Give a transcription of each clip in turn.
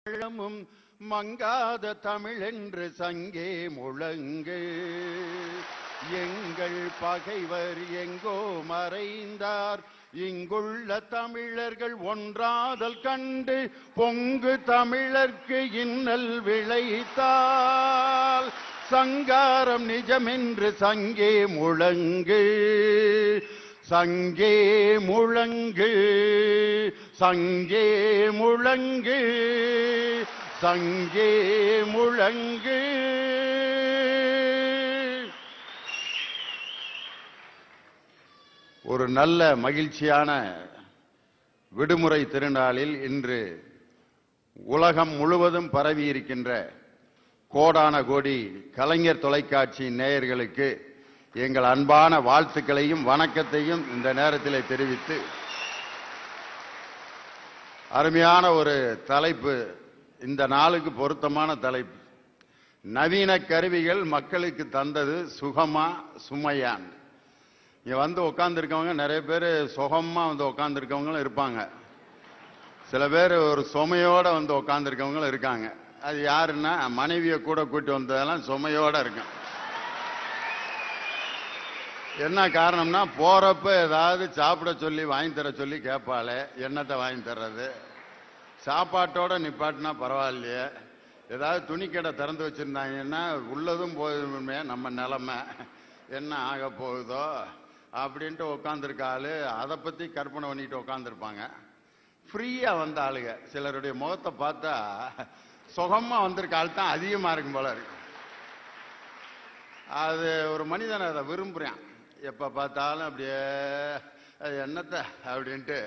பழமும் மங்காத தமிழென்று சங்கே முழங்கு. எங்கள் பகைவர் எங்கோ மறைந்தார், இங்குள்ள தமிழர்கள் ஒன்றாதல் கண்டு பொங்கு தமிழர்க்கு இன்னல் விளைத்தால் சங்காரம் நிஜமென்று சங்கே முழங்கு. சங்கே முழங்கு, சங்கே முழங்கு, சங்கே முழங்கு. ஒரு நல்ல மகிழ்ச்சியான விடுமுறை திருநாளில் இன்று உலகம் முழுவதும் பரவி இருக்கின்ற கோடான கோடி கலைஞர் தொலைக்காட்சி நேயர்களுக்கு எங்கள் அன்பான வாழ்த்துக்களையும் வணக்கத்தையும் இந்த நேரத்தில் தெரிவித்து, அருமையான ஒரு தலைப்பு, இந்த நாளுக்கு பொருத்தமான தலைப்பு. நவீன கருவிகள் மக்களுக்கு தந்தது சுகமா சுமையான். இங்க வந்து உட்கார்ந்துருக்கவங்க நிறைய பேர் சுகமா வந்து உட்கார்ந்துருக்கவங்களும் இருப்பாங்க, சில பேர் ஒரு சுமையோட வந்து உட்கார்ந்துருக்கவங்களும் இருக்காங்க. அது யாருன்னா மனைவியை கூட கூட்டி வந்ததெல்லாம் சுமையோட இருக்கும். என்ன காரணம்னா போறப்ப ஏதாவது சாப்பிட சொல்லி வாங்கி தர சொல்லி கேட்பாளே, என்னத்தை வாங்கி தர்றது, சாப்பாட்டோட நிப்பாட்டினா பரவாயில்லையே, ஏதாவது துணிக்கடை திறந்து வச்சிருந்தாங்கன்னா உள்ளதும் போதுமே நம்ம நிலைமை என்ன ஆக போகுதோ அப்படின்ட்டு உட்காந்துருக்காளு. அதை பத்தி கற்பனை பண்ணிட்டு உட்காந்துருப்பாங்க. ஃப்ரீயா வந்த ஆளுங்க சிலருடைய முகத்தை பார்த்தா சுகமா வந்திருக்க ஆள் தான் அதிகமா இருக்கும் போல இருக்கு. அது ஒரு மனிதன் அதை விரும்புறான், எப்ப பார்த்தாலும் அப்படியே என்னத்தை அப்படின்ட்டு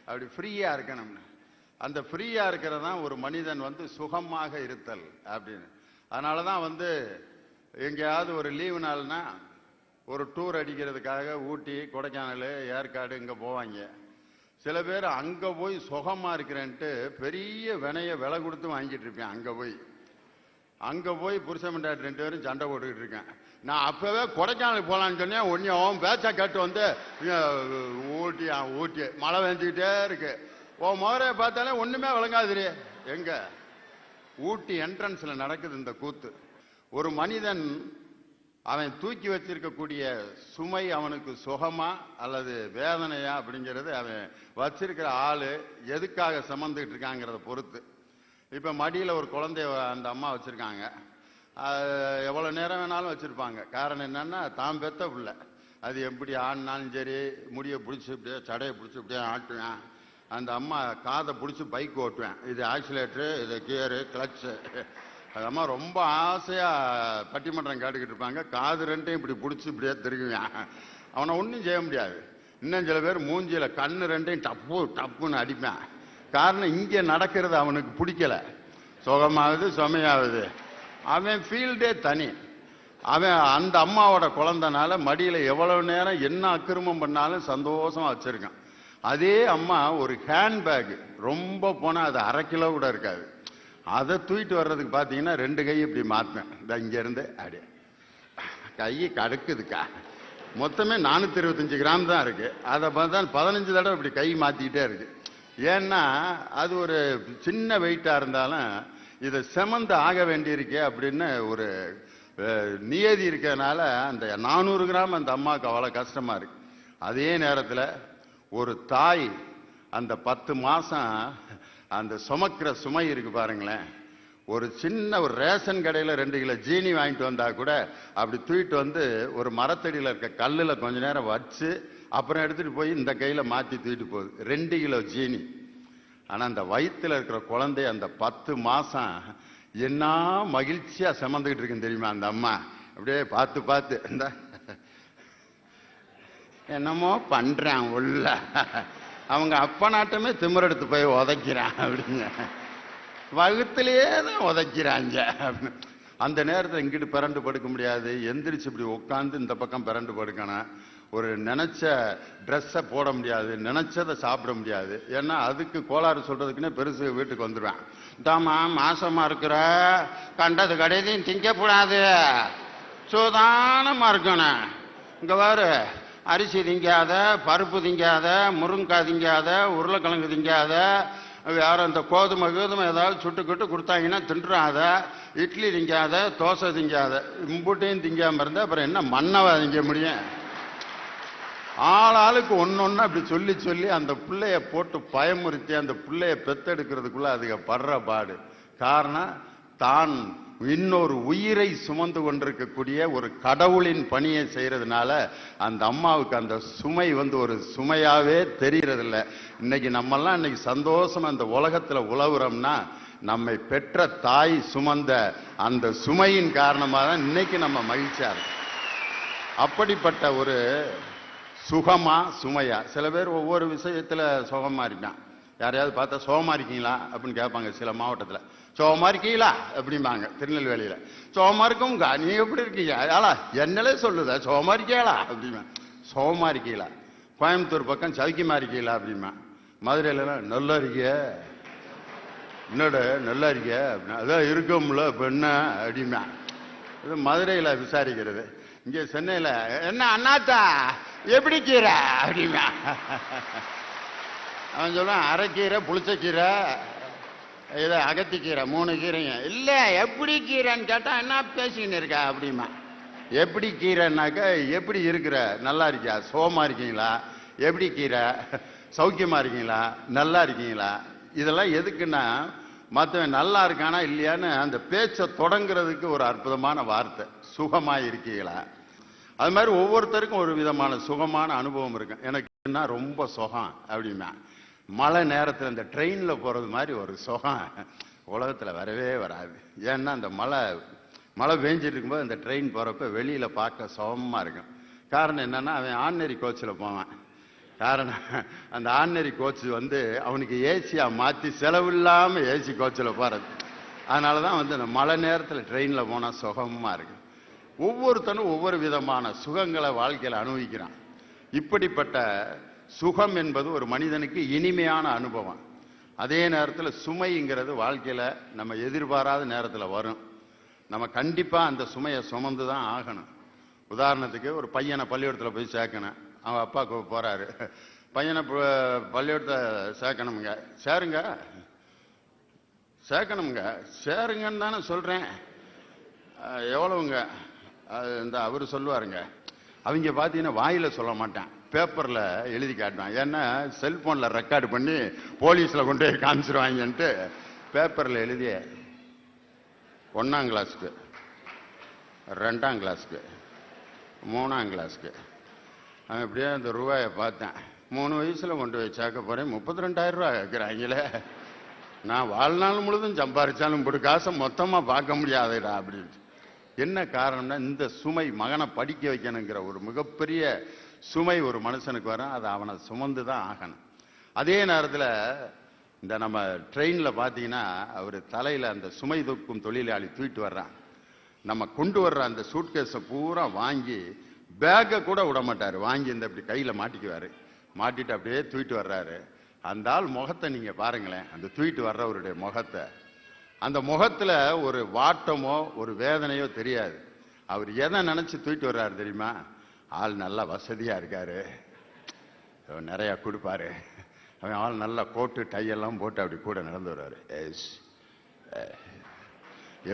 அப்படி ஃப்ரீயா இருக்கணும்னு. அந்த ஃப்ரீயா இருக்கிறதான் ஒரு மனிதன் வந்து சுகமாக இருத்தல் அப்படின்னு. அதனாலதான் வந்து எங்கேயாவது ஒரு லீவு நாள்னா ஒரு டூர் அடிக்கிறதுக்காக ஊட்டி, கொடைக்கானல், ஏற்காடு இங்க போவாங்க. சில பேர் அங்க போய் சுகமா இருக்கிறேன்ட்டு பெரிய வினைய விலை கொடுத்து வாங்கிட்டு இருப்பேன். அங்க போய் புருஷ மண்டாட்டி 2 பேரும் சண்டை போட்டுக்கிட்டு இருக்கேன். நான் அப்பவே கொடைக்கானல் போலான்னு சொன்னேன். ஒன்னும் பேச்சா கேட்டு வந்து ஊட்டி மழை வெஞ்சுக்கிட்டே இருக்கு. முகரைய பார்த்தாலே ஒண்ணுமே விளங்காதுரு. எங்க ஊட்டி என்ட்ரன்ஸ்ல நடக்குது இந்த கூத்து. ஒரு மனிதன் அவன் தூக்கி வச்சிருக்கக்கூடிய சுமை அவனுக்கு சுகமா அல்லது வேதனையா அப்படிங்கிறது அவன் வச்சிருக்கிற ஆளு எதுக்காக சுமந்துகிட்டு இருக்காங்கிறத பொறுத்து. இப்ப மடியில ஒரு குழந்தைய அந்த அம்மா வச்சிருக்காங்க, எவ்வளவு நேரம் வேணாலும் வச்சிருப்பாங்க. காரணம் என்னன்னா தான் பெத்த பிள்ளை. அது எப்படி ஆடினாலும் சரி, முடிய பிடிச்சி இப்படியே சடையை பிடிச்சி இப்படியே ஆட்டுவேன். அந்த அம்மா காதை பிடிச்சி பைக் ஓட்டுவேன். இது ஆக்சிலேட்டரு, இது கியரு, கிளச்சு. அது அம்மா ரொம்ப ஆசையா பட்டிமன்றம் கேட்டுக்கிட்டு இருப்பாங்க. காது 2ஐயும் இப்படி பிடிச்சி இப்படியே திருகுவேன். அவனை ஒன்றும் செய்ய முடியாது. இன்னும் சில பேர் மூஞ்சியில கண்ணு 2ஐயும் டப்பு டப்புன்னு அடிப்பேன். காரணம் இங்கே நடக்கிறது அவனுக்கு பிடிக்கல. சுகமாகுது சுமையாகுது. அவன் ஃபீல்டே தனி. அவன் அந்த அம்மாவோட குழந்தைனால மடியில எவ்வளவு நேரம் என்ன அக்கிரமம் பண்ணாலும் சந்தோஷமா வச்சிருக்கான். அதே அம்மா ஒரு ஹேண்ட்பேக் ரொம்ப போனா அது 1/2 கிலோ கூட இருக்காது. அதை தூக்கிட்டு வர்றதுக்கு பார்த்தீங்கன்னா 2 கை இப்படி மாற்றுவேன். இங்க இருந்து அப்படியே கையை கடுக்குதுக்கா. மொத்தமே 425 கிராம் தான் இருக்கு. அதை பார்த்தா 15 தடவை இப்படி கை மாத்திக்கிட்டே இருக்கு. ஏன்னா அது ஒரு சின்ன வெயிட்டா இருந்தாலும் இதை செமந்து ஆக வேண்டியிருக்கே அப்படின்னு ஒரு நியதி இருக்கிறதுனால அந்த 400 கிராம் அந்த அம்மாவுக்கு அவ்வளோ கஷ்டமா இருக்கு. அதே நேரத்தில் ஒரு தாய் அந்த 10 மாசம் அந்த சுமக்கிற சுமை இருக்கு பாருங்களேன். ஒரு சின்ன ஒரு ரேஷன் கடையில் 2 கிலோ ஜீனி வாங்கிட்டு வந்தா கூட அப்படி தூக்கிட்டு வந்து ஒரு மரத்தடியில் இருக்க கல்லில் கொஞ்ச நேரம் வச்சு அப்புறம் எடுத்துட்டு போய் இந்த கையில மாத்தி தூக்கிட்டு போகுது 2 கிலோ ஜீனி. ஆனா அந்த வயிற்றுல இருக்கிற குழந்தை அந்த 10 மாசம் என்ன மகிழ்ச்சியா சுமந்துகிட்டு இருக்குன்னு தெரியுமா அந்த அம்மா. அப்படியே பார்த்து பார்த்து இந்த என்னமோ பண்றான் உள்ள, அவங்க அப்ப நாட்டமே திமிரெடுத்து போய் உதைக்கிறான் அப்படிங்க, வகுத்திலேயே தான் உதைக்கிறாங்க. அந்த நேரத்தில் இங்கிட்டு பிறண்டு படுக்க முடியாது. எந்திரிச்சு இப்படி உட்காந்து இந்த பக்கம் பிறண்டு படுக்கணும். ஒரு நினைச்ச ட்ரெஸ்ஸை போட முடியாது, நினைச்சதை சாப்பிட முடியாது. ஏன்னா அதுக்கு கோளாறு சொல்றதுக்குன்னே பெருசு வீட்டுக்கு வந்துடுவேன். தாமா மாசமா இருக்கிற, கண்டது கடையதையும் திங்கக்கூடாது, சூதானமா இருக்கணும். இங்க வேறு அரிசி திங்காத, பருப்பு திங்காத, முருங்கைக்காய் திங்காத, உருளைக்கிழங்கு திங்காத, யாரும் அந்த கோதுமை ஏதாவது சுட்டுக்கிட்டு கொடுத்தாங்கன்னா தின்றான். அதை இட்லி திங்காத, தோசை திங்காத, இம்புட்டையும் திங்காம இருந்தா அப்புறம் என்ன மண்ணவா திங்க முடியும்? ஆளாளுக்கு ஒன்னொன்னு அப்படி சொல்லி சொல்லி அந்த பிள்ளைய போட்டு பயமுறுத்தி அந்த பிள்ளைய பெத்தெடுக்கிறதுக்குள்ள அதுக படுற பாடு. காரணம், தான் இன்னொரு உயிரை சுமந்து கொண்டிருக்கக்கூடிய ஒரு கடவுளின் பணியை செய்யறதுனால அந்த அம்மாவுக்கு அந்த சுமை ஒரு சுமையாவே தெரியறது இல்லை. இன்னைக்கு நம்மெல்லாம் இன்னைக்கு சந்தோஷமா அந்த உலகத்துல உலவுறோம்னா நம்மை பெற்ற தாய் சுமந்த அந்த சுமையின் காரணமாக தான் இன்னைக்கு நம்ம மகிழ்ச்சியா இருக்கோம். அப்படிப்பட்ட ஒரு சுகமா சுமையா? சில பேர் ஒவ்வொரு விஷயத்துல சுகமா இருக்கான். யாரையாவது பார்த்தா சோகமா இருக்கீங்களா அப்படின்னு கேட்பாங்க. சில மாவட்டத்தில் சோகமா இருக்கீங்களா அப்படிம்பாங்க. திருநெல்வேலியில சோகமா இருக்கும், நீ எப்படி இருக்கீங்க? ஆளா என்னலே சொல்லுத சோகமா இருக்கீங்களா அப்படிமா. சோகமா இருக்கீங்களா? கோயம்புத்தூர் பக்கம் சவுக்கியமா இருக்கீங்களா அப்படிமா. மதுரையில நல்லா இருக்கிய, என்னோட நல்லா இருக்கிய அப்படின்னா அதான் இருக்கும்ல இப்ப என்ன அப்படிமா. இது மதுரையில விசாரிக்கிறது. இங்க சென்னையில என்ன அண்ணாத்தா எப்படி கீரை அப்படிமா. அவன் சொல்லுவான் அரைக்கீரை, புளிச்சக்கீரை, இதை அகத்திக்கீரை, 3 கீரைங்க. இல்ல எப்படி கீரைன்னு கேட்டா என்ன பேசிக்கின்னு இருக்கா அப்படிமா. எப்படி கீரைன்னாக்க எப்படி இருக்கிற, நல்லா இருக்கியா, சோமா இருக்கீங்களா, எப்படி கீரை, சௌக்கியமா இருக்கீங்களா, நல்லா இருக்கீங்களா? இதெல்லாம் எதுக்குன்னா மற்றவன் நல்லா இருக்கானா இல்லையான்னு அந்த பேச்சை தொடங்குறதுக்கு ஒரு அற்புதமான வார்த்தை. சுகமா இருக்கீங்களா? அது மாதிரி ஒவ்வொருத்தருக்கும் ஒரு விதமான சுகமான அனுபவம் இருக்கு. எனக்கு என்ன ரொம்ப சுகம் அப்படின்னா மழை நேரத்தில் இந்த ட்ரெயின்ல போறது மாதிரி ஒரு சுகம் உலகத்துல வரவே வராது. ஏன்னா அந்த மழை பெஞ்சிட்டு இருக்கும்போது அந்த ட்ரெயின் போறப்ப வெளியில பார்க்க சுகமா இருக்கும். காரணம் என்னன்னா அவன் ஆர்டினரி கோச்சில் போவான். காரணம் அந்த ஆர்டினரி கோச் அவனுக்கு ஏசியா மாத்தி செலவில்லாம ஏசி கோச்சில் போறது. அதனாலதான் அந்த மழை நேரத்தில் ட்ரெயின்ல போனா சுகமா இருக்கு. ஒவ்வொருத்தனும் ஒவ்வொரு விதமான சுகங்களை வாழ்க்கையில் அனுபவிக்கிறான். இப்படிப்பட்ட சுகம் என்பது ஒரு மனிதனுக்கு இனிமையான அனுபவம். அதே நேரத்தில் சுமைங்கிறது வாழ்க்கையில நம்ம எதிர்பாராத நேரத்தில் வரும். நம்ம கண்டிப்பா அந்த சுமையை சுமந்து தான் ஆகணும். உதாரணத்துக்கு ஒரு பையனை பள்ளிக்கூடத்தில் போய் சேர்க்கணும். அவன் அப்பா போறாரு, பையனை பள்ளிக்கூடத்தை சேர்க்கணுங்க. சேர்க்கணுங்க சேருங்கன்னு தானே சொல்றேன். எவ்வளவுங்க இந்த அவரு சொல்லுவாருங்க. அவங்க பார்த்தீங்கன்னா வாயில சொல்ல மாட்டேன், பேப்பர்ல எழுதி காட்டுவான். ஏன்னா செல்போன்ல ரெக்கார்டு பண்ணி போலீஸ்ல கொண்டு போய் காமிச்சிருவாங்கன்ட்டு பேப்பர்ல எழுதிய 1ஆம் கிளாஸுக்கு, 2ஆம் கிளாஸுக்கு, 3ஆம் கிளாஸுக்கு அவன் இப்படியே அந்த ரூபாயை பார்த்தேன். 3 வயசுல கொண்டு போய் சேர்க்க போறேன், 32,000 ரூபாய் கேட்கிறாங்களே. நான் வாழ்நாள் முழுதும் சம்பாரிச்சாலும் இப்படி காசை மொத்தமா பார்க்க முடியாதுடா அப்படின்னு. என்ன காரணம்னா இந்த சுமை, மகனை படிக்க வைக்கணுங்கிற ஒரு மிகப்பெரிய சுமை ஒரு மனுஷனுக்கு வரும். அதை அவனை சுமந்து தான் ஆகணும். அதே நேரத்தில் இந்த நம்ம ட்ரெயின்ல பார்த்தீங்கன்னா அவர் தலையில அந்த சுமை தூக்கும் தொழிலாளி தூக்கிட்டு வர்றான். நம்ம கொண்டு வர்ற அந்த சூட்கேஸை பூரா வாங்கி பேக்கை கூட விட மாட்டாரு, வாங்கி இந்த இப்படி கையில மாட்டிக்குவாரு. மாட்டிட்டு அப்படியே தூக்கிட்டு வர்றாரு. அந்த ஆள் முகத்தை நீங்க பாருங்களேன், அந்த தூக்கிட்டு வர்றவருடைய முகத்தை. அந்த முகத்துல ஒரு வாட்டமோ ஒரு வேதனையோ தெரியாது. அவர் எதை நினைச்சு தூக்கிட்டு வர்றாரு தெரியுமா? ஆள் நல்லா வசதியா இருக்காரு, நிறைய கொடுப்பாரு, அவன் ஆள் நல்லா கோட்டு டையெல்லாம் போட்டு அப்படி கூட நடந்து வர்றாரு.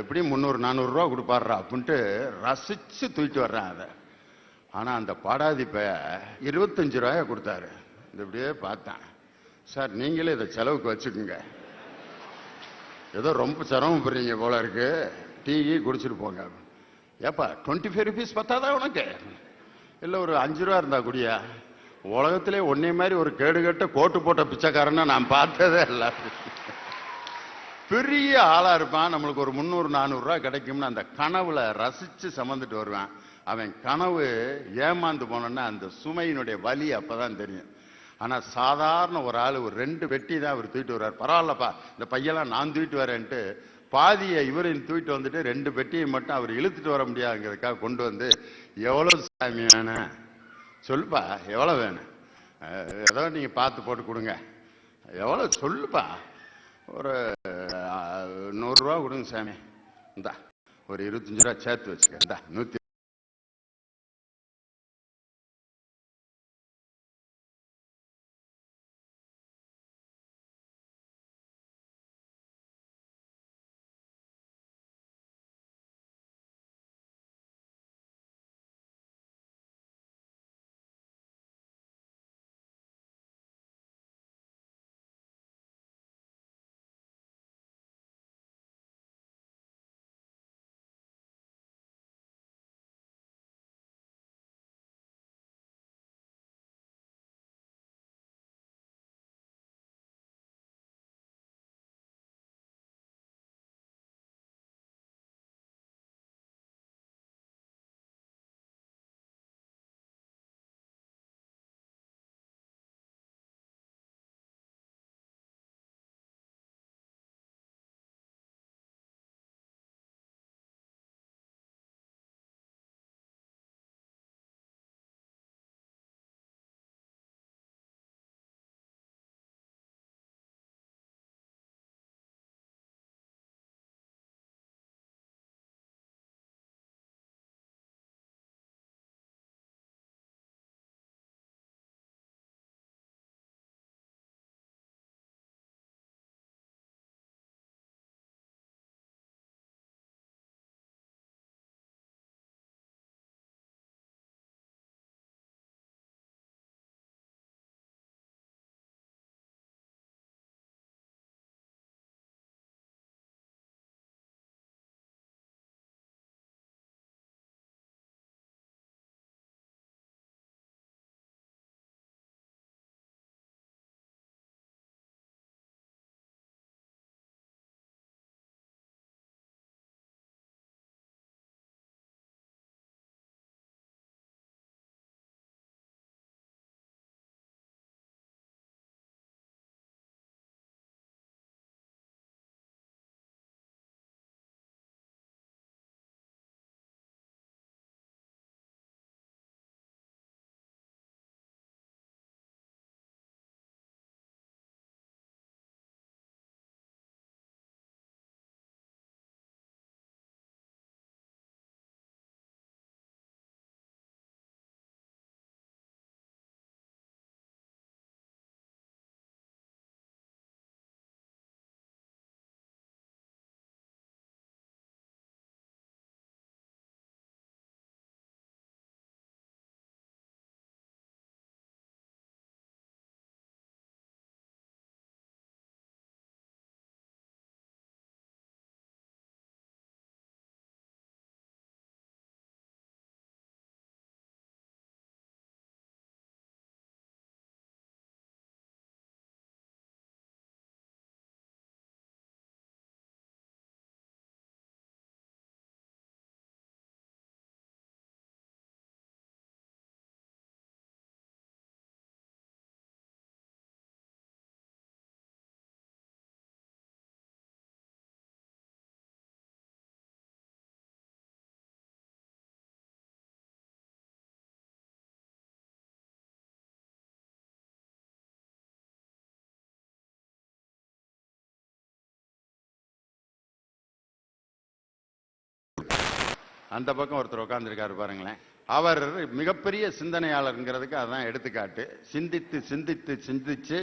எப்படி 300-400 ரூபா கொடுப்பாருடா அப்படின்ட்டு ரசிச்சு தூக்கிட்டு வர்றான் அதை. ஆனா அந்த பாடாதிப்ப 25 ரூபாய கொடுத்தாரு. இது இப்படியே பார்த்தேன். சார் நீங்களே இதை செலவுக்கு வச்சுக்கோங்க, ஏதோ ரொம்ப சிரமப்படுறீங்க போல இருக்கு, டீ குடிச்சிட்டு போங்க. ஏப்பா 25 ருபீஸ் பத்தாதான் உனக்கு? இல்லை ஒரு 5 ரூபா இருந்தா கூடியா? உலகத்திலே ஒன்னே மாதிரி ஒரு கேடுகட்ட கோட்டு போட்ட பிச்சைக்காரன்னா நான் பார்த்ததே இல்லை. பெரிய ஆளா இருப்பான், நம்மளுக்கு ஒரு 300-400 ரூபா கிடைக்கும்னு அந்த கனவுல ரசிச்சு சமந்துட்டு வருவான். அவன் கனவு ஏமாந்து போனோன்னா அந்த சுமையினுடைய வலி அப்பதான் தெரியும். ஆனா சாதாரண ஒரு ஆள் ஒரு 2 பெட்டி தான் அவர் தூக்கிட்டு வர்றாரு. பரவாயில்லப்பா இந்த பையெல்லாம் நான் தூக்கிட்டு வரேன்ட்டு பாதியை இவரையும் தூக்கிட்டு வந்துட்டு 2 பெட்டியை மட்டும் அவர் இழுத்துட்டு வர முடியாதுங்கிறதுக்காக கொண்டு வந்து, எவ்வளவு சாமி வேணும் சொல்லுப்பா, எவ்வளவு வேணும், ஏதோ நீங்க பார்த்து போட்டு கொடுங்க, எவ்வளவு சொல்லுப்பா, ஒரு 100 ரூபா கொடுங்க சாமி, இந்தா ஒரு 25 ரூபா சேர்த்து வச்சுக்க, இந்தா 100 அந்த பக்கம் ஒருத்தர் உட்கார்ந்துருக்காரு பாருங்களேன். அவர் மிகப்பெரிய சிந்தனையாளருங்கிறதுக்கு அதான் எடுத்துக்காட்டு. சிந்தித்து சிந்தித்து சிந்திச்சு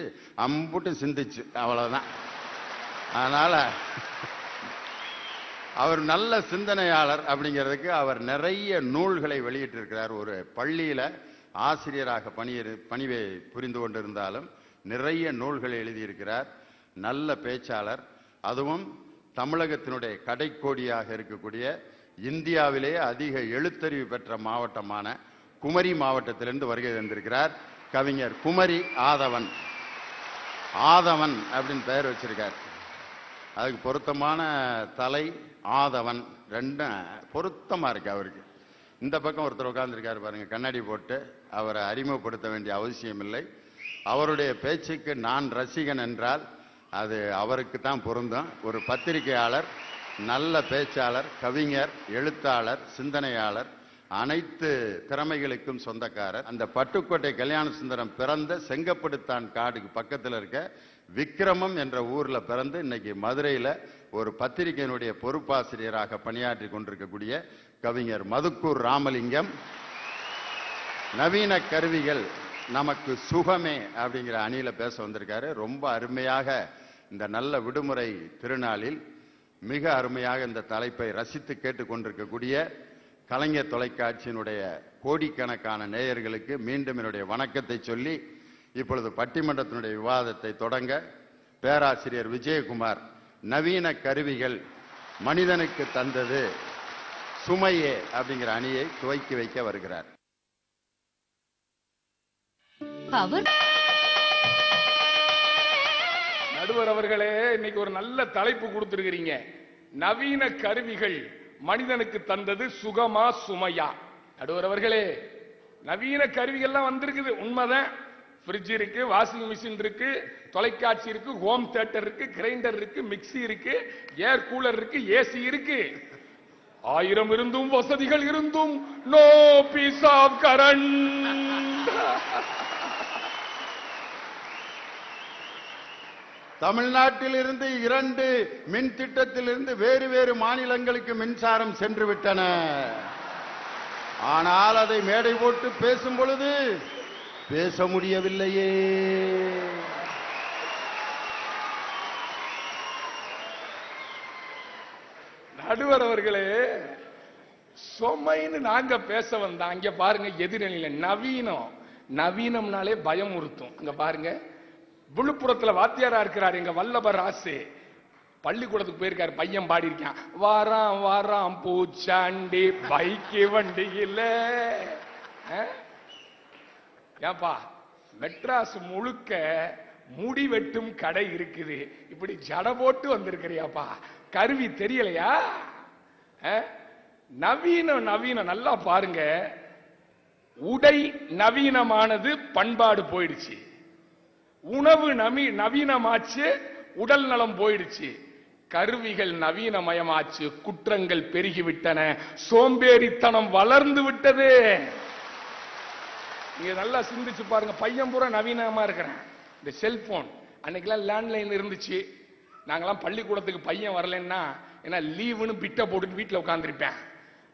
அம்புட்டு சிந்திச்சு, அவ்வளவுதான். அதனால அவர் நல்ல சிந்தனையாளர் அப்படிங்கிறதுக்கு அவர் நிறைய நூல்களை வெளியிட்டிருக்கிறார். ஒரு பள்ளியில ஆசிரியராக பணிவை புரிந்து கொண்டிருந்தாலும் நிறைய நூல்களை எழுதியிருக்கிறார். நல்ல பேச்சாளர். அதுவும் தமிழகத்தினுடைய கடைக்கோடியாக இருக்கக்கூடிய இந்தியாவிலேயே அதிக எழுத்தறிவு பெற்ற மாவட்டமான குமரி மாவட்டத்திலிருந்து வருகை தந்திருக்கிறார் கவிஞர் குமரி ஆதவன். ஆதவன் அப்படின்னு பெயர் வச்சிருக்கார். அதுக்கு பொருத்தமான தலை ஆதவன், ரெண்டும் பொருத்தமா இருக்கு அவருக்கு. இந்த பக்கம் ஒருத்தர் உட்கார்ந்துருக்காரு பாருங்க, கண்ணாடி போட்டு. அவரை அறிமுகப்படுத்த வேண்டிய அவசியம் இல்லை. அவருடைய பேச்சுக்கு நான் ரசிகன் என்றால் அது அவருக்கு தான் பொருந்தும். ஒரு பத்திரிகையாளர், நல்ல பேச்சாளர், கவிஞர், எழுத்தாளர், சிந்தனையாளர், அனைத்து திறமைகளுக்கும் சொந்தக்காரர். அந்த பட்டுக்கோட்டை கல்யாண சுந்தரம் பிறந்த செங்கப்படுத்தான் காடுக்கு பக்கத்தில் இருக்க விக்கிரமம் என்ற ஊர்ல பிறந்து இன்னைக்கு மதுரையில ஒரு பத்திரிகையினுடைய பொறுப்பாசிரியராக பணியாற்றி கொண்டிருக்கக்கூடிய கவிஞர் மதுக்கூர் ராமலிங்கம். நவீன கருவிகள் நமக்கு சுகமே அப்படிங்கிற அணியில பேச வந்திருக்காரு. ரொம்ப அருமையாக இந்த நல்ல விடுமுறை திருநாளில் மிக அருமையாக இந்த தலைப்பை ரசித்து கேட்டுக்கொண்டிருக்கக்கூடிய கலைஞர் தொலைக்காட்சியினுடைய கோடிக்கணக்கான நேயர்களுக்கு மீண்டும் என்னுடைய வணக்கத்தை சொல்லி இப்பொழுது பட்டிமன்றத்தினுடைய விவாதத்தை தொடங்க பேராசிரியர் விஜயகுமார் நவீன கருவிகள் மனிதனுக்கு தந்தது சுமையே அப்படிங்கிற அணியை துவக்கி வைக்க வருகிறார். நடுவர் அவர்களே, இன்னைக்கு ஒரு நல்ல தலைப்பு கொடுத்திருக்கிறீங்க. நவீன கருவிகள் மனிதனுக்கு தந்தது சுகமா சுமையா? நடுவர் அவர்களே, நவீன கருவிகள்லாம் வந்திருக்குது, உண்மைதான். ஃப்ரிட்ஜ் இருக்கு, வாஷிங் மிஷின் இருக்கு, தொலைக்காட்சி இருக்கு, ஹோம் தியேட்டர் இருக்கு, கிரைண்டர் இருக்கு, மிக்சி இருக்கு, ஏர் கூலர் இருக்கு, ஏசி இருக்கு. 1000 இருந்தும் வசதிகள் இருந்தும் நோ பீஸ் ஆஃப் கரண்ட். தமிழ்நாட்டில் இருந்து 2 மின் திட்டத்திலிருந்து வேறு வேறு மாநிலங்களுக்கு மின்சாரம் சென்று விட்டன. ஆனால் அதை மேடை போட்டு பேசும் பொழுது பேச முடியவில்லையே. நடுவர் அவர்களே, சுமைன்னு நாங்க பேச வந்தோம். அங்க பாருங்க, எதிரணியில நவீனம். நவீனம்னாலே பயமுறுத்தும். அங்க பாருங்க, விழுப்புரத்துல வாத்தியாரா இருக்கிறார் எங்க வல்லபர் ராசு. பள்ளிக்கூடத்துக்கு போயிருக்காரு, பையன் பாடி இருக்கான், வாராம் வாராம் பூச்சாண்டி பைக்கு வண்டி இல்ல. ஏப்பா, மெட்ராஸ் முழுக்க முடி வெட்டும் கடை இருக்குது, இப்படி ஜட போட்டு வந்திருக்கிறியாப்பா, கருவி தெரியலையா? நவீனம் நவீனம் நல்லா பாருங்க. உடை நவீனமானது, பண்பாடு போயிடுச்சு. உணவு நவீனமாச்சு, உடல் நலம் போயிடுச்சு. கருவிகள் நவீனமயமாச்சு, குற்றங்கள் பெருகிவிட்டன, சோம்பேறித்தனம் வளர்ந்து விட்டது. நீங்க நல்லா சிந்திச்சு பாருங்க. பையன் பூரா நவீனமா இருக்கிறேன். இந்த செல்போன், அன்னைக்கெல்லாம் லேண்ட்லைன் இருந்துச்சு. நாங்கெல்லாம் பள்ளிக்கூடத்துக்கு பையன் வரலன்னா ஏன்னா லீவுன்னு பிட்ட போட்டுட்டு வீட்டில் உட்காந்துருப்பேன்.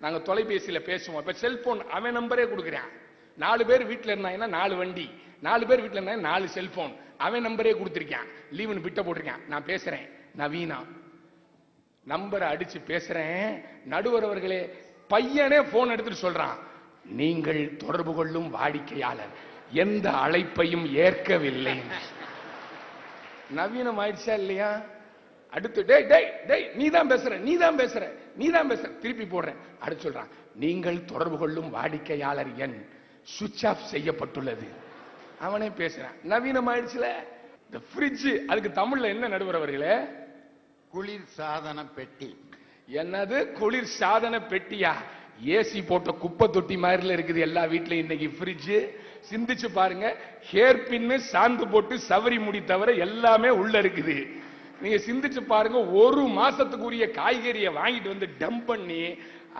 நாங்க தொலைபேசியில பேசுவோம். இப்ப செல்போன் அவன் நம்பரே கொடுக்குறேன். 4 பேர் வீட்டில் இருந்தாங்கன்னா 4 வண்டி, 4 பேர் வீட்டில் இருந்தாங்க 4 செல்போன். அவன் நம்பரே கொடுத்திருக்கேன், லீவுன்னு பிட்ட போட்டிருக்கேன். நான் பேசுறேன், நவீனா நம்பரை அடிச்சு பேசுறேன். நடுவர் அவர்களே, பையனே போன் எடுத்துட்டு சொல்றான், நீங்கள் தொடர்பு கொள்ளும் வாடிக்கையாளர் எந்த அழைப்பையும் ஏற்கவில்லை. நவீனம் ஆயிடுச்சா இல்லையா? அடுத்து டேய் டேய் டேய் நீ தான் பேசுற, நீ தான் பேசுற, நீ தான் பேசுற, திருப்பி போடுறேன். அடுத்து சொல்றான், நீங்கள் தொடர்பு கொள்ளும் வாடிக்கையாளர் எண் சுவிட்ச் ஆஃப் செய்யப்பட்டுள்ளது. அவனே பேசுறான். நவீனம் ஆயிடுச்சுல. இந்த ஃப்ரிட்ஜ், அதுக்கு தமிழ்ல என்ன நடுவர் அவர்களே? குளிர் சாதன பெட்டி. என்னது குளிர் சாதன பெட்டியா? ஏசி போட்ட குப்பை தொட்டி மாதிரி இருக்குது எல்லா வீட்லயும் இன்னைக்கு ஃப்ரிட்ஜ். சிந்திச்சு பாருங்க, ஹேர் பின்னு சாந்து போட்டு சவரி முடி தவிர எல்லாமே உள்ள இருக்குது. நீங்க சிந்திச்சு பாருங்க, 1 மாசத்துக்குரிய காய்கறியை வாங்கிட்டு வந்து டம்ப் பண்ணி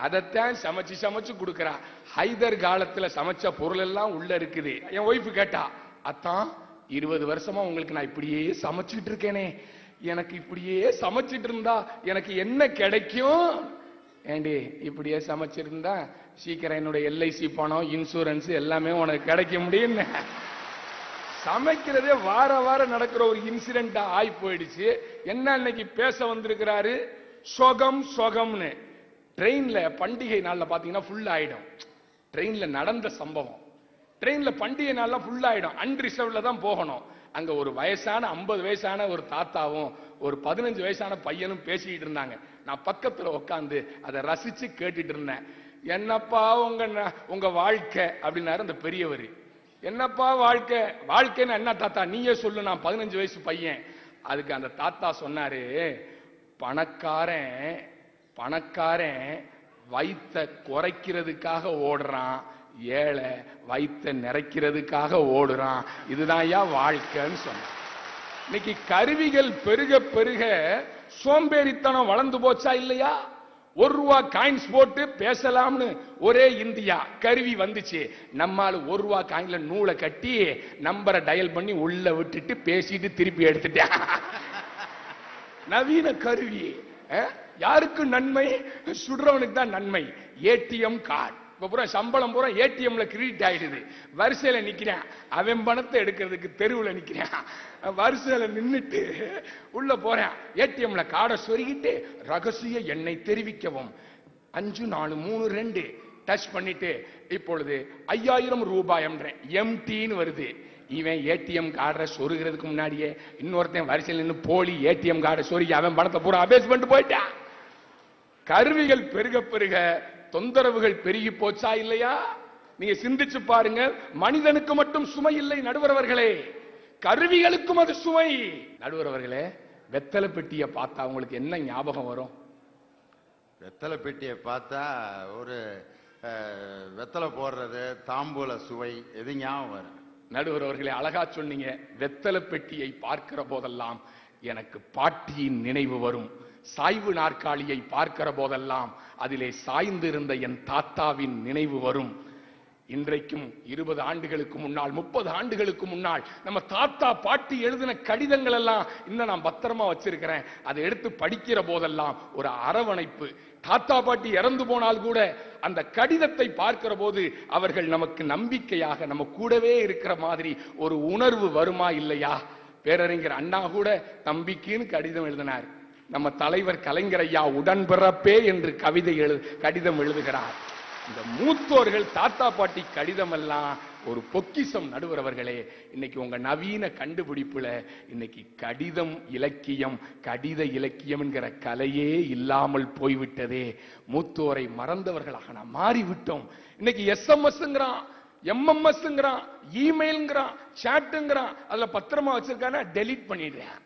அதைத்தான் சமைச்சு சமைச்சு கொடுக்கறா. ஹைதர் காலத்துல சமைச்ச பொருள் எல்லாம் உள்ள இருக்குது. என் ஒய்ஃப் கேட்டா, அத்தான் 20 வருஷமா உங்களுக்கு நான் இப்படியே சமைச்சிட்டு இருக்கேனே, எனக்கு இப்படியே சமைச்சிட்டு இருந்தா எனக்கு என்ன கிடைக்கும்? ஏண்டி இப்படியே சமைச்சிருந்தா சீக்கிரம் என்னுடைய எல்ஐசி பணம், இன்சூரன்ஸ் எல்லாமே உனக்கு கிடைக்க முடியும். சமைக்கிறதே வார வாரம் நடக்கிற ஒரு இன்சிடென்ட் ஆகி போயிடுச்சு. என்ன இன்னைக்கு பேச வந்திருக்கிறாரு? சொகம் சொகம்னு. ட்ரெயின்ல பண்டிகை நாள்ல பாத்தீங்கன்னா ஃபுல் ஆயிடும். ட்ரெயின்ல நடந்த சம்பவம். ட்ரெயின்ல பண்டிகை நாள்ல ஃபுல் ஆயிடும். அன்ரிசர்வ்ல தான் போகணும். அங்க ஒரு வயசான 50 வயசான ஒரு தாத்தாவும் ஒரு 15 வயசான பையனும் பேசிக்கிட்டு இருந்தாங்க. நான் பக்கத்துல உட்காந்து அதை ரசிச்சு கேட்டுட்டு இருந்தேன். என்னப்பா உங்க வாழ்க்கை அப்படின்னாரு அந்த பெரியவர். என்னப்பா வாழ்க்கை? வாழ்க்கைன்னு என்ன தாத்தா நீயே சொல்லு, நான் 15 வயசு பையன். அதுக்கு அந்த தாத்தா சொன்னாரு, பணக்காரன் வயித்தை குறைக்கிறதுக்காக ஓடுறான், ஏழை வயித்தை நிறைக்கிறதுக்காக ஓடுறான். இதுதான் வாழ்க்கைன்னு சொன்ன. இன்னைக்கு கருவிகள் பெருக பெருக சோம்பேறித்தனம் வளர்ந்து போச்சா இல்லையா? ₹1 காயின்ஸ் போட்டு பேசலாம்னு ஒரே இந்தியா கருவி வந்துச்சு. நம்மால ₹1 காயின்ல நூலை கட்டி நம்பரை டயல் பண்ணி உள்ள விட்டுட்டு பேசிட்டு திருப்பி எடுத்துட்டேன். நவீன கருவி யாருக்கு நன்மை? சுடுறவனுக்கு தான் நன்மை. ஏடிஎம் கார்டு இப்ப பூரா சம்பளம் பூரா ஏடிஎம்ல கிரெடிட் ஆயிடுது. வரிசையில நிக்கிறேன், அவன் பணத்தை எடுக்கிறதுக்கு தெருவுல நிக்கிறேன். வரிசையில நின்னுட்டு உள்ள போறேன், ஏடிஎம்ல கார்டை சொருகிட்டு ரகசிய எண்ணை தெரிவிக்கவும் 5432 டச் பண்ணிட்டு இப்பொழுது ₹5000 எம்டின்னு வருது. இவன் ஏடிஎம் கார்டை சொருகிறதுக்கு முன்னாடியே இன்னொருத்தன் வரிசையில் நின்று போலி ஏடிஎம் கார்டை சொருகி அவன் பணத்தை பூரா அபேஸ் பண்ணிட்டு போயிட்டான். கருவிகள் பெருக பெருக தொந்தரவுகள் பெருகி போச்சா இல்லையா? நீங்க சிந்திச்சு பாருங்க. மனிதனுக்கு மட்டும் சுமை இல்லை நடுவர் அவர்களே, கருவிகளுக்கும் அது சுமை. நடுவர் அவர்களே, வெத்தலை பெட்டியை பார்த்தா உங்களுக்கு என்ன ஞாபகம் வரும்? வெத்தலை பெட்டியை பார்த்தா ஒரு வெத்தலை போடுறது, தாம்பூல சுவை, எது ஞாபகம் வரும்? நடுவர் அவர்களே, அழகா சொன்னீங்க. வெத்தலை பெட்டியை பார்க்கிற போதெல்லாம் எனக்கு பாட்டியின் நினைவு வரும். சாய்வு நாற்காலியை பார்க்கிற போதெல்லாம் அதிலே சாய்ந்திருந்த என் தாத்தாவின் நினைவு வரும். இன்றைக்கும் 20 ஆண்டுகளுக்கு முன்னால், 30 ஆண்டுகளுக்கு முன்னால் நம்ம தாத்தா பாட்டி எழுதின கடிதங்கள் எல்லாம் இன்னும் நான் பத்திரமா வச்சிருக்கிறேன். அதை எடுத்து படிக்கிற போதெல்லாம் ஒரு அரவணைப்பு. தாத்தா பாட்டி இறந்து போனால் கூட அந்த கடிதத்தை பார்க்கிற போது அவர்கள் நமக்கு நம்பிக்கையாக நம்ம கூடவே இருக்கிற மாதிரி ஒரு உணர்வு வருமா இல்லையா? பேரறிஞர் அண்ணா கூட தம்பிக்குன்னு கடிதம் எழுதினார். நம்ம தலைவர் கலைஞர் ஐயா உடன்பிறப்பே என்று கடிதம் எழுதுகிறார். இந்த மூத்தோர்கள் தாத்தா பாட்டி கடிதம் எல்லாம் ஒரு பொக்கிஷம். நடுவர் அவர்களே, இன்னைக்கு உங்க நவீன கண்டுபிடிப்புல இன்னைக்கு கடிதம் இலக்கியம், கடித இலக்கியம் என்கிற கலையே இல்லாமல் போய்விட்டதே. மூத்தோரை மறந்தவர்களாக நாம் மாறிவிட்டோம். இன்னைக்கு எஸ்எம்எஸ்ங்கிறான், எம்எம்எஸ்ங்கிறான், இமெயில்ங்கிறான், சாட்டுங்கிறான், அதுல பத்திரமா வச்சிருக்கான டெலீட் பண்ணிடுறேன்.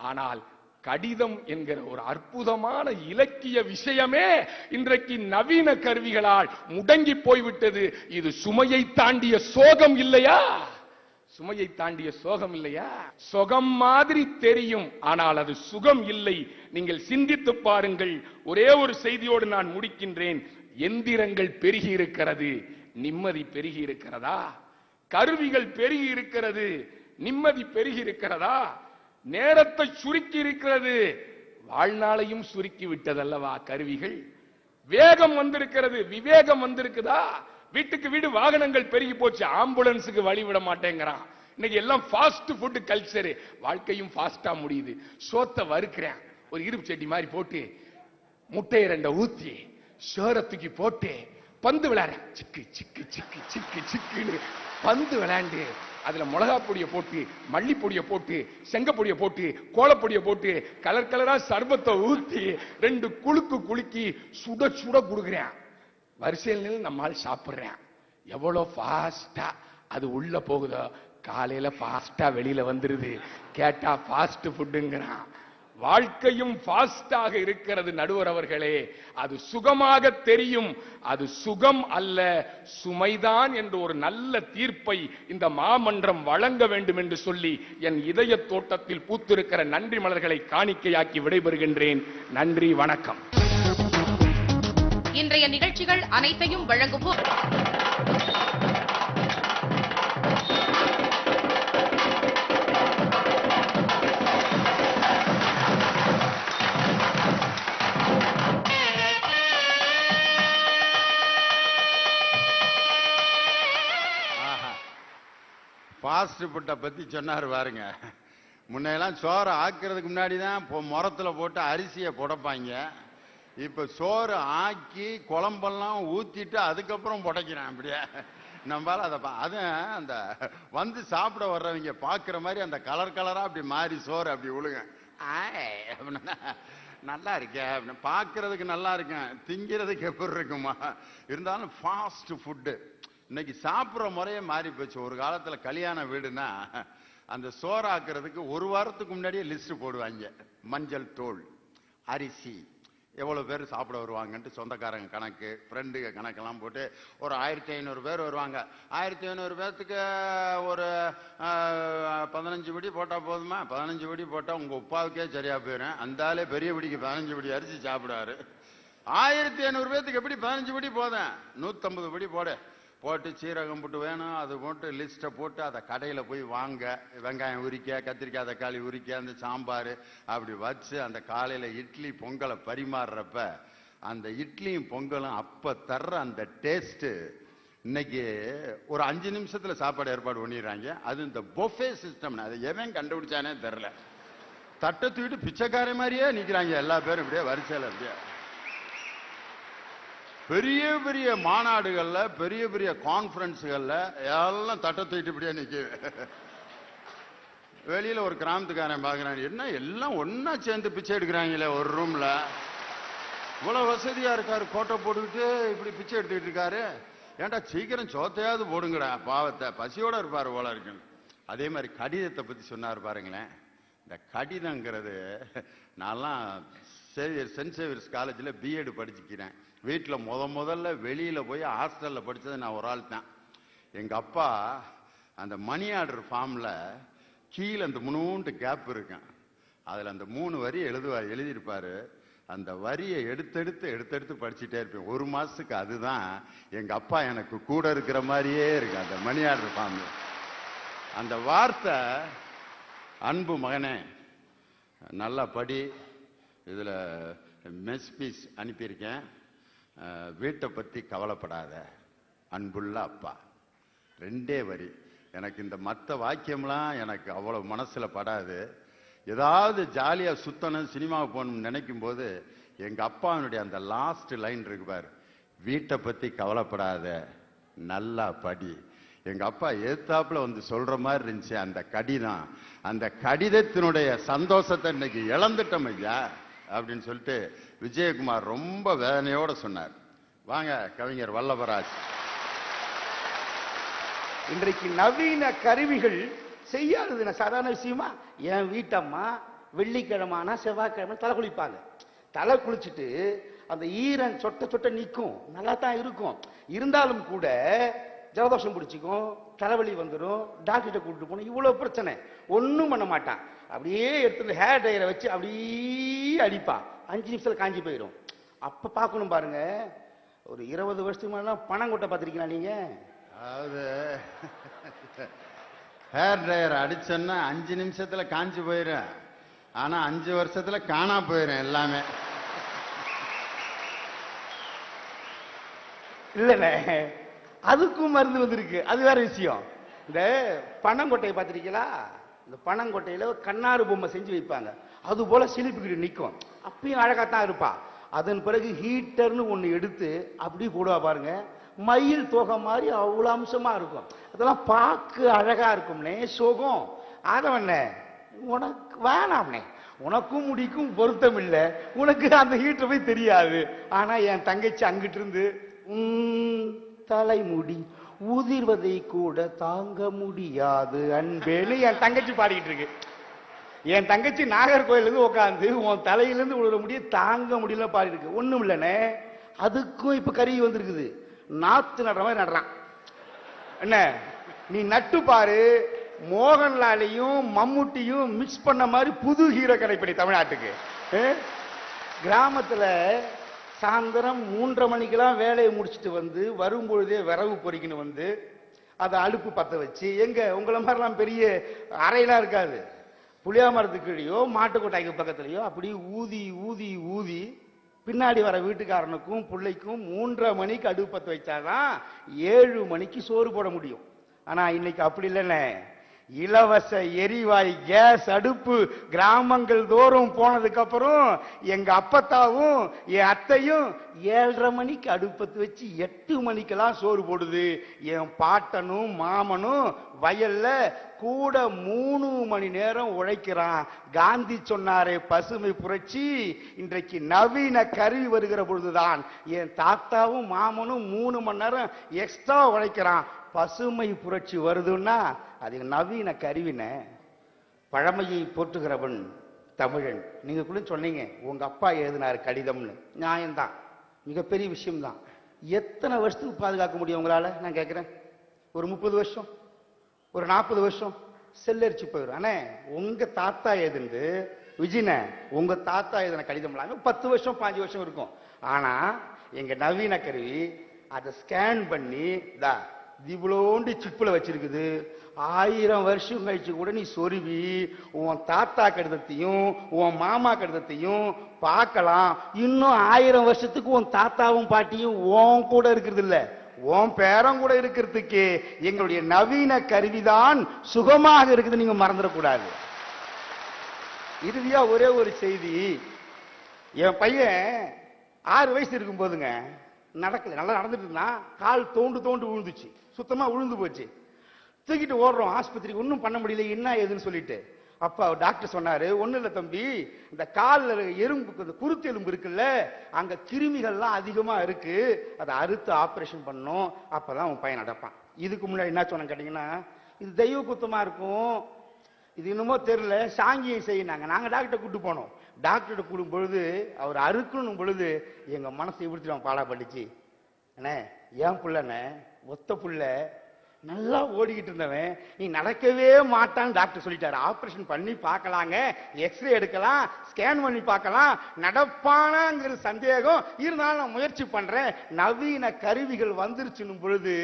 ஆனால் கடிதம் என்கிற ஒரு அற்புதமான இலக்கிய விஷயமே இன்றைக்கு நவீன கருவிகளால் முடங்கி போய்விட்டது. இது சுமையை தாண்டிய சோகம் இல்லையா? சுமையை தாண்டிய சோகம் இல்லையா? சுகம் மாதிரி தெரியும், ஆனால் அது சுகம் இல்லை. நீங்கள் சிந்தித்து பாருங்கள். ஒரே ஒரு செய்தியோடு நான் முடிக்கின்றேன். எந்திரங்கள் பெருகி இருக்கிறது, நிம்மதி பெருகி இருக்கிறதா? கருவிகள் பெருகி இருக்கிறது, நிம்மதி பெருகி இருக்கிறதா? நேரத்தை சுருக்கி இருக்கிறது, வாழ்நாளையும் சுருக்கி விட்டதல்லவா கருவிகள்? வேகம் வந்திருக்கிறது, விவேகம் வந்திருக்குதா? வீட்டுக்கு வீடு வாகனங்கள் பெருகி போச்சு, ஆம்புலன்ஸுக்கு வழி விட மாட்டேங்கிறான். இன்னைக்கு எல்லாம் ஃபாஸ்ட் ஃபுட் கல்ச்சர், வாழ்க்கையும் ஃபாஸ்டா முடியுது. சோத்தை வறுக்கிறேன், ஒரு இருப்பு சட்டி மாதிரி போட்டு முட்டையை 2 ஊத்தி சோரத்துக்கு போட்டு பந்து விளையாட, சிக்கு சிக்கு சிக்கு சிக்கு சிக்குன்னு பந்து விளையாண்டு அதுல மிளகா பொடியை போட்டு, மல்லி பொடியை போட்டு, செங்கப்பொடியை போட்டு, கோலப்பொடியை போட்டு, கலர் கலரா சர்பத்தை ஊத்தி 2 குலுக்கு குலுக்கி சுட சுட குடுக்கிறேன். வரிசையில் நம்மால் சாப்பிடுறேன். எவ்வளவு ஃபாஸ்டா அது உள்ள போகுதோ, காலையில ஃபாஸ்டா வெளியில வந்துருது. கேட்டா ஃபாஸ்ட் ஃபுட்டுங்கிறான். வாழ்க்கையும் ஃபாஸ்டாக இருக்கிறது நடுவர் அவர்களே. அது சுகமாக தெரியும், அது சுகம் அல்ல, சுமைதான் என்ற ஒரு நல்ல தீர்ப்பை இந்த மாமன்றம் வழங்க வேண்டும் என்று சொல்லி என் இதய தோட்டத்தில் பூத்திருக்கிற நன்றி மலர்களை காணிக்கையாக்கி விடைபெறுகின்றேன். நன்றி, வணக்கம். இன்றைய நிகழ்ச்சிகள் அனைத்தையும் வழங்குவோம் ஃபாஸ்ட் ஃபுட்டை பத்தி சொன்னார் பாருங்க. முன்னையெல்லாம் சோறு ஆக்குறதுக்கு முன்னாடி தான் முரத்துல போட்டு அரிசியை புடைப்பாங்க. இப்ப சோறு ஆக்கி குழம்பெல்லாம் ஊத்திட்டு அதுக்கப்புறம் புடைக்கிறான். அப்படியே நம்மளால அது அந்த வந்து சாப்பிட வர்றவங்க பாக்குற மாதிரி அந்த கலர் கலரா அப்படி மாறி சோறு அப்படி விழுங்க. நல்லா இருக்கேன், பாக்குறதுக்கு நல்லா இருக்கேன், திங்கிறதுக்கு எப்படி இருக்குமா? இருந்தாலும் ஃபாஸ்ட் ஃபுட்டு இன்னைக்கு சாப்பிட்ற முறையே மாறி போச்சு. ஒரு காலத்துல கல்யாண வீடுனா அந்த சோறாக்குறதுக்கு ஒரு வாரத்துக்கு முன்னாடியே லிஸ்ட் போடுவாங்க. மஞ்சள் தூள், அரிசி, எவ்வளவு பேர் சாப்பிட வருவாங்கன்ட்டு சொந்தக்காரங்க கணக்கு, ஃப்ரெண்டுங்க கணக்கெல்லாம் போட்டு ஒரு 1500 பேர் வருவாங்க. 1500 பேர்த்துக்கு ஒரு 15 படி போட்டா போதுமா? 15 படி போட்டா உங்க உப்பாவுக்கே சரியா போயிடும். அந்த ஆளே பெரிய படிக்கு 15 படி அரிசி சாப்பிடுவாரு. 1500 பேர்த்துக்கு எப்படி 15 படி போதும்? 150 படி போட்டு சீரகம் போட்டு வேணும், அது போட்டு லிஸ்ட்டை போட்டு அதை கடையில் போய் வாங்க, வெங்காயம் உரிக்க, கத்திரிக்காய் தக்காளி உரிக்க, அந்த சாம்பார் அப்படி வச்சு அந்த காலையில் இட்லி பொங்கலை பரிமாறுறப்ப அந்த இட்லியும் பொங்கலும் அப்போ தர்ற அந்த டேஸ்ட்டு இன்னைக்கு ஒரு 5 நிமிஷத்துல சாப்பாடு ஏற்பாடு பண்ணிடுறாங்க. அது இந்த பொஃபே சிஸ்டம். அதை எவன் கண்டுபிடிச்சானே தெரில. தட்டை தூக்கிட்டு பிச்சைக்கார மாதிரியே நிற்கிறாங்க எல்லா பேரும் இப்படியே வரிசையில். அப்படியே பெரிய பெரிய மாநாடுகள்ல, பெரிய பெரிய கான்பரன்ஸ்கள்ல எல்லாம் தட்டை தூக்கிட்டு இப்படியே நிற்குது. வெளியில ஒரு கிராமத்துக்காரன் பாக்குறான், என்ன எல்லாம் ஒன்னா சேர்ந்து பிச்சை எடுக்கிறாங்களே ஒரு ரூம்ல, இவ்வளவு வசதியா இருக்காரு, கோட்டை போட்டுக்கிட்டு இப்படி பிச்சை எடுத்துக்கிட்டு இருக்காரு, ஏன்டா சீக்கிரம் சோத்தையாவது போடுங்கடா, பாவத்தை பசியோட இருப்பாரு போல இருக்கு. அதே மாதிரி கடிதத்தை பத்தி சொன்னார் பாருங்களேன். இந்த கடிதங்கிறது, நான்லாம் சென்ட் சேவியர்ஸ் காலேஜில் பிஎட் படிச்சுக்கிறேன். வீட்டில் முதல்ல வெளியில போய் ஹாஸ்டல்ல படிச்சது நான் ஒரு ஆள் தான். எங்க அப்பா அந்த மணி ஆர்டர் ஃபார்ம்ல கீழே அந்த முன்னூண்டு கேப் இருக்கும், அதுல அந்த 3 வரி எழுதியிருப்பாரு. அந்த வரியை எடுத்தெடுத்து படிச்சுட்டே இருப்பேன். ஒரு மாசத்துக்கு அதுதான் எங்க அப்பா எனக்கு கூட இருக்கிற மாதிரியே இருக்கு அந்த மணி ஆர்டர் ஃபார்ம்ல. அந்த வார்த்தை, அன்பு மகனே நல்லா படி, இதுல மெஸ் பீஸ் அனுப்பியிருக்கேன், வீட்டை பத்தி கவலைப்படாத, அன்புள்ள அப்பா. 2 வரி. எனக்கு இந்த மற்ற வாக்கியம்லாம் எனக்கு அவ்வளவு மனசுல படாது. ஏதாவது ஜாலியா சுத்தணும், சினிமாவுக்கு போகணும்னு நினைக்கும் போது எங்க அப்பாவுடைய அந்த லாஸ்ட் லைன் இருக்கு பாரு, வீட்டை பத்தி கவலைப்படாத, நல்லா படி. எங்க அப்பா ஏத்தாப்புல வந்து சொல்ற மாதிரி இருந்துச்சு அந்த கடிதம். அந்த கடிதத்தினுடைய சந்தோஷத்தை இன்னைக்கு இழந்துட்டோம் ஐயா அப்படின்னு சொல்லிட்டு விஜயகுமார் ரொம்ப வேதனையோட சொன்னார். வாங்க கவிஞர் வல்லவராஜ். இன்றைக்கு நவீன கருவிகள் செய்யாதது சாதாரண விஷயமா? என் வீட்டம்மா வெள்ளிக்கிழமானா செவ்வாய்க்கிழமை தலை குளிப்பாங்க. தலை குளிச்சுட்டு அந்த ஈரன் சொட்ட நிற்கும், நல்லா தான் இருக்கும். இருந்தாலும் கூட ஜலதோஷம் பிடிச்சிக்கும், தலைவலி வந்துடும், டாக்டர்கிட்ட கூப்பிட்டு போகணும், இவ்வளவு பிரச்சனை. ஒன்றும் பண்ண மாட்டான், அப்படியே எடுத்து ஹேர் ட்ரையரை வச்சு அப்படியே அடிப்பான். 5 நிமிஷத்துல காஞ்சி போயிடும். அப்ப பார்க்கணும் பாருங்க, ஒரு 20 வருஷத்துக்கு முன்னாடி பணங்கொட்டை பார்த்திருக்கீங்களா நீங்க? அதாவது ஹேர் ட்ரையர் அடிச்சோன்னா 5 நிமிஷத்துல காஞ்சி போயிடும், ஆனா 5 வருஷத்துல காணா போயிடும் எல்லாமே. இல்ல, அதுக்கும் மருந்து வந்திருக்கு, அது வேற விஷயம். இந்த பனங்கொட்டையை பார்த்திருக்கீங்களா? இந்த பனங்கொட்டையில கண்ணாறு பொம்மை செஞ்சு வைப்பாங்க, அது போல சிலிப்புக்கிட்டு நிற்கும், அப்பயும் அழகாத்தான் இருப்பா. அதன் பிறகு ஹீட்டர்னு ஒண்ணு எடுத்து அப்படி போடுவா பாருங்க, மயில் தொகை மாதிரி அவ்வளவு அம்சமா இருக்கும். அதெல்லாம் பார்க்க அழகா இருக்கும்னே, சுகம். ஆதவண்ண உனக்கு வேணாம்னே, உனக்கும் முடிக்கும் பொருத்தம் இல்லை, உனக்கு அந்த ஹீட்டர் போய் தெரியாது. ஆனா என் தங்கச்சி அங்கிட்டு இருந்து தலைமுடி உதிர்வதை கூட தாங்க முடியாது அன்பேன்னு என் தங்கச்சி பாடிக்கிட்டு இருக்கு. என் தங்கச்சி நாகர்கோயில இருந்து உட்காந்து உன் தலையிலிருந்து விழுற முடிய தாங்க முடியல பாடி இருக்கு. ஒண்ணும் இல்லைன்னு, அதுக்கும் இப்ப கருவி வந்திருக்குது. நாத்து நடுற மாதிரி நடுறான். என்ன நீ நட்டு பாரு, மோகன்லாலையும் மம்முட்டியும் மிக்ஸ் பண்ண மாதிரி புது ஹீரோ கிடைப்படி தமிழ்நாட்டுக்கு. கிராமத்துல சாயந்தரம் 3:30 மணிக்கெல்லாம் வேலையை முடிச்சுட்டு வந்து வரும்பொழுதே விறகு பொறிக்கணும் வந்து அதை அடுப்பு பத்த வச்சு, எங்க உங்களை மாதிரிலாம் பெரிய அறையெல்லாம் இருக்காது, புளியா மரத்துக்குள்ளேயோ மாட்டுக்கொட்டாய்க்கு பக்கத்துலயோ அப்படி ஊதி ஊதி ஊதி பின்னாடி வர வீட்டுக்காரனுக்கும் பிள்ளைக்கும் 3:30 மணிக்கு அடுப்பு பத்த வச்சாதான் 7 மணிக்கு சோறு போட முடியும். ஆனா இன்னைக்கு அப்படி இல்லைன்னு, இலவச எரிவாயு கேஸ் அடுப்பு கிராமங்கள் தோறும் போனதுக்கு அப்புறம் எங்க அப்பத்தாவும் என் அத்தையும் 7:30 மணிக்கு அடுப்பத்து வச்சு 8 மணிக்கெல்லாம் சோறு போடுது. என் பாட்டனும் மாமனும் வயல்ல கூட 3 மணி நேரம் உழைக்கிறான். காந்தி சொன்னாரே பசுமை புரட்சி, இன்றைக்கு நவீன கருவி வருகிற பொழுதுதான் என் தாத்தாவும் மாமனும் 3 மணி நேரம் எக்ஸ்ட்ரா உழைக்கிறான். பசுமை புரட்சி வருதுன்னா அது நவீன கருவின. பழமையை போற்றுகிறவன் தமிழன். நீங்க கூட சொன்னீங்க உங்க அப்பா எழுதினார் கடிதம்னு. நியாயம்தான், மிகப்பெரிய விஷயம்தான். எத்தனை வருஷத்துக்கு பாதுகாக்க முடியும் உங்களால? நான் கேட்கிறேன். ஒரு 30 வருஷம், ஒரு 40 வருஷம் செல்லரிச்சு போயிடும். ஆனா உங்க தாத்தா எழுதுந்து விஜயன உங்க தாத்தா எழுதின கடிதம் 10 வருஷம் 5 வருஷம் இருக்கும். ஆனா எங்க நவீன கருவி அதை ஸ்கேன் பண்ணி இவ்வளோண்டு சிப்புல வச்சிருக்குது. 1000 வருஷம் கழிச்சு கூட நீ சொருவி உன் தாத்தா கடிதத்தையும் உன் மாமா கடிதத்தையும் பார்க்கலாம். இன்னும் 1000 வருஷத்துக்கு உன் தாத்தாவும் பாட்டியும் உன் கூட இருக்கிறது இல்ல, உன் பேரம் கூட இருக்கிறதுக்கு எங்களுடைய நவீன கருவிதான் சுகமாக இருக்குது. நீங்க மறந்துடக்கூடாது. இறுதியா ஒரே ஒரு செய்தி. என் பையன் 6 வயசு இருக்கும் போதுங்க நடக்கல, நல்லா நடந்துட்டு இருந்தான். கால் தோண்டு விழுந்துச்சு, சுத்தமா விழுந்து போச்சு. தூக்கிட்டு ஓடுறோம் ஆஸ்பத்திரிக்கு, ஒன்றும் பண்ண முடியல, என்ன ஏதுன்னு சொல்லிட்டு. அப்ப டாக்டர் சொன்னாரு, ஒண்ணு இல்ல தம்பி, இந்த கால்ல எறும்பு குருத்து எலும்பு இருக்குல்ல, அங்க கிருமிகள்லாம் அதிகமா இருக்கு, அதை அறுத்து ஆபரேஷன் பண்ணணும், அப்பதான் உன் பையன் நடப்பான். இதுக்கு முன்னாடி என்ன சொன்ன கேட்டீங்கன்னா, இது தெய்வ குத்தமா இருக்கும், இது இன்னுமோ தெரியல, சாங்கியம் செய்யினாங்க. நாங்க டாக்டர் கூட்டு போனோம். டாக்டர் கூடும் பொழுது அவர் அறுக்கணும் பொழுது எங்க மனசை இப்படிச்சு பாடா பண்ணிச்சு. அண்ணே ஏன் புள்ளண்ணே ஒத்த புள்ள நல்லா ஓடிக்கிட்டு இருந்தவன் நீ நடக்கவே மாட்டான்னு டாக்டர் சொல்லிட்டாரு. ஆபரேஷன் பண்ணி பார்க்கலாங்க, எக்ஸ்ரே எடுக்கலாம், ஸ்கேன் பண்ணி பார்க்கலாம், நடப்பானாங்கிற சந்தேகம் இருந்தாலும் நான் முயற்சி பண்றேன். நவீன கருவிகள் வந்துருச்சுன்னும் பொழுது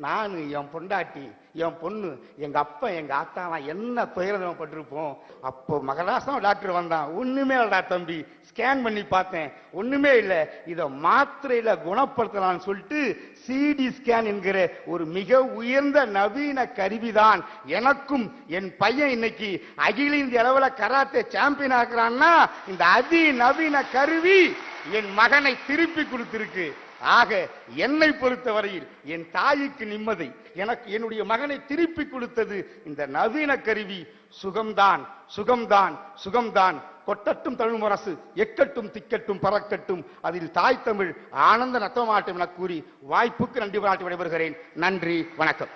நான் என் பொண்டாட்டி என் பொண்ணு எங்க அப்பா எங்க ஆத்தாலாம் என்ன துயரப்பட்டிருப்போம். அப்போ மகராசம் டாக்டர் வந்தான், ஒண்ணுமே இல்லடா தம்பி, ஸ்கேன் பண்ணி பார்த்தேன், ஒண்ணுமே இல்லை, இதை மாத்திரையில குணப்படுத்தலாம்னு சொல்லிட்டு சிடி ஸ்கேன் என்கிற ஒரு மிக உயர்ந்த நவீன கருவிதான் எனக்கும் என் பையன் இன்னைக்கு அகில இந்திய அளவில் கராத்தே சாம்பியன் ஆக்குறான்னா இந்த அதிநவீன கருவி என் மகனை திருப்பி கொடுத்திருக்கு. ஆக என்னை பொறுத்தவரையில் என் தாய்க்கு நிம்மதி, எனக்கு என்னுடைய மகனை திருப்பி கொடுத்தது இந்த நவீன கருவி. சுகம்தான் சுகம்தான் சுகம்தான். கொட்டட்டும் தமிழ்முரசு, எக்கட்டும் திக்கட்டும் பறக்கட்டும், அதில் தாய் தமிழ் ஆனந்த நத்தமாட்டம் என கூறி வாய்ப்புக்கு நன்றி பாராட்டி விடைபெறுகிறேன். நன்றி, வணக்கம்.